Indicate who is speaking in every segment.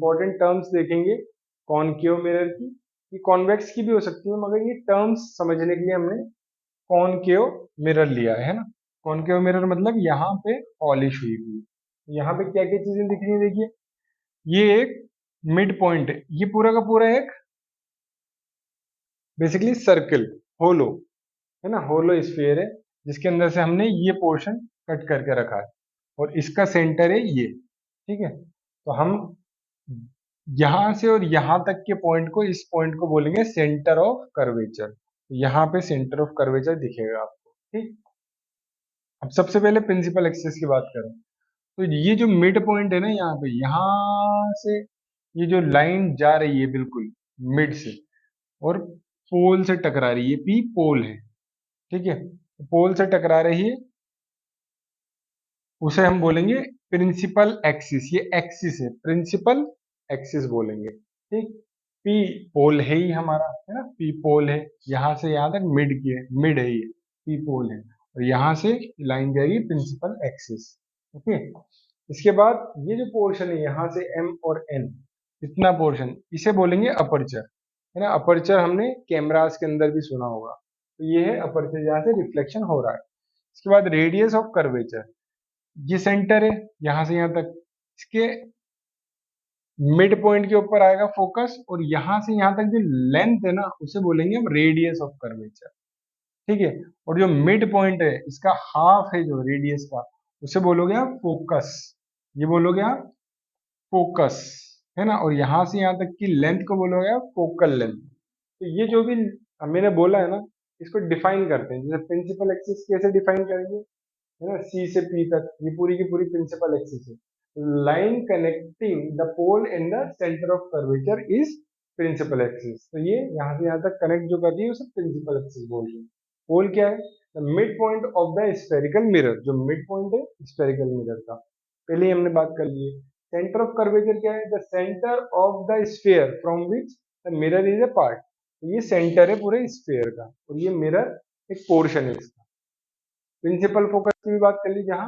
Speaker 1: Important terms देखेंगे concave mirror की, ये कॉन्वेक्स की भी हो सकती है, मगर ये टर्म्स समझने के लिए हमने कॉनकेव मिरर लिया है ना। कॉनकेव मिरर मतलब यहाँ पे पॉलिश हुई हुई, यहाँ पे क्या क्या चीजें दिख रही है देखिए, ये एक मिड पॉइंट है, ये पूरा का पूरा एक बेसिकली सर्कल होलो है ना, होलो स्फीयर है, जिसके अंदर से हमने ये पोर्शन कट करके रखा है और इसका सेंटर है ये, ठीक है। तो हम यहां से और यहां तक के पॉइंट को, इस पॉइंट को बोलेंगे सेंटर ऑफ कर्वेचर। यहाँ पे सेंटर ऑफ कर्वेचर दिखेगा आपको, ठीक। अब सबसे पहले प्रिंसिपल एक्सिस की बात करें तो ये जो मिड पॉइंट है ना, यहाँ पे, यहाँ से ये जो लाइन जा रही है बिल्कुल मिड से और पोल से टकरा रही है, पी पोल है, ठीक है। पोल से टकरा रही है, उसे हम बोलेंगे प्रिंसिपल एक्सिस, ये एक्सिस है, प्रिंसिपल एक्सिस बोलेंगे, ठीक। पी पोल है ही हमारा, है ना, पी पोल है, यहाँ से यहाँ तक मिड की है, मिड है ये, पी पोल है, और यहाँ से लाइन जाएगी प्रिंसिपल एक्सिस, ओके। इसके बाद ये जो पोर्शन है यहाँ से एम और एन, इतना पोर्शन, इसे बोलेंगे अपर्चर, है ना। अपर्चर हमने कैमरास के अंदर भी सुना होगा, तो ये है अपर्चर, जहाँ से रिफ्लेक्शन हो रहा है। इसके बाद रेडियस ऑफ कर्वेचर, ये सेंटर है यहाँ से यहाँ तक, इसके मिड पॉइंट के ऊपर आएगा फोकस, और यहाँ से यहाँ तक जो लेंथ है ना, उसे बोलेंगे हम रेडियस ऑफ कर्वेचर, ठीक है। और जो मिड पॉइंट है इसका हाफ है जो रेडियस का, उसे बोलोगे आप फोकस, ये बोलोगे आप फोकस, है ना। और यहाँ से यहाँ तक की लेंथ को बोलोगे आप फोकल लेंथ। तो ये जो भी मैंने बोला है ना, इसको डिफाइन करते हैं, जैसे प्रिंसिपल एक्सिस कैसे डिफाइन करेंगे, है ना, सी से पी तक, ये पूरी की पूरी प्रिंसिपल एक्सिस है। Line connecting the pole in the centre of curvature is principal axis. तो ये यहाँ से यहाँ तक कनेक्ट जो कर रही है उसे प्रिंसिपल एक्सिस बोल रही है। पोल क्या है, the mid point of the spherical mirror, जो मिड पॉइंट है स्फेरिकल मिरर का, पहले ही हमने बात कर ली है। सेंटर ऑफ कर्वेचर क्या है, the centre of the sphere from which the mirror is a part. ये सेंटर है पूरे स्फेयर का, और ये मिरर एक पोर्शन है इसका। प्रिंसिपल फोकस की भी बात कर ली, जहां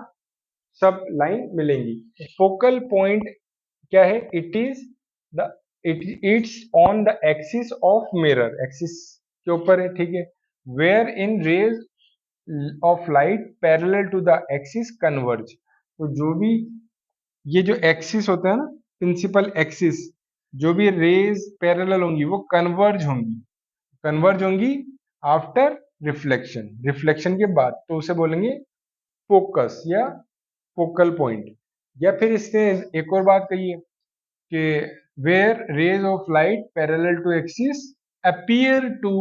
Speaker 1: सब लाइन मिलेंगी। फोकल पॉइंट क्या है, it is the its on the axis of mirror, axis के ऊपर है, ठीक है। Where in rays of light parallel to the axis converge. तो जो भी ये जो एक्सिस होता है ना, प्रिंसिपल एक्सिस, जो भी रेज पैरेलल होंगी वो कन्वर्ज होंगी आफ्टर रिफ्लेक्शन, रिफ्लेक्शन के बाद, तो उसे बोलेंगे फोकस या फोकल पॉइंट। या फिर इसने एक और बात कही है कि where rays of light parallel to axis appear to,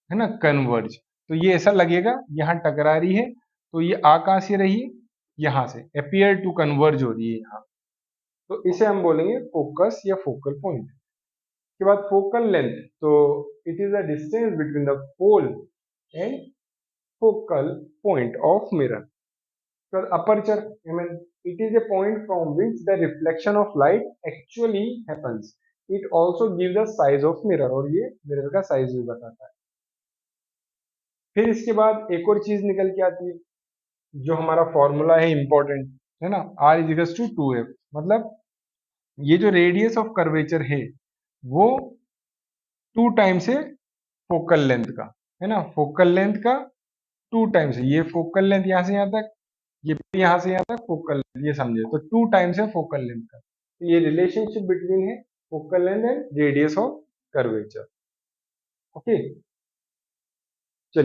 Speaker 1: है ना, कन्वर्ज। तो ये ऐसा लगेगा यहाँ टकरा रही है, तो ये आ कहां से रही है, यहाँ से अपीयर टू कन्वर्ज हो रही है यहाँ, तो इसे हम बोलेंगे फोकस या फोकल पॉइंट। के बाद फोकल लेंथ, तो it is the distance between the pole and focal point of mirror. Aperture, I mean, it is a point from which the reflection of light actually happens. It also gives the size of mirror, और ये mirror का size भी बताता है। फिर इसके बाद एक और चीज निकल के आती है, जो हमारा फॉर्मूला है इंपॉर्टेंट, है ना, R इज टू 2F। मतलब ये जो रेडियस ऑफ कर्वेचर है वो 2 टाइम्स है फोकल लेंथ का, है ना, फोकल लेंथ का 2 टाइम्स है, ये फोकल लेंथ यहाँ से यहाँ तक, ये यहाँ से यहाँ तक फोकल लेंथ, ये समझे, तो 2 टाइम्स है फोकल लेंथ का। तो ये रिलेशनशिप बिटवीन है focal length and radius of curvature, okay.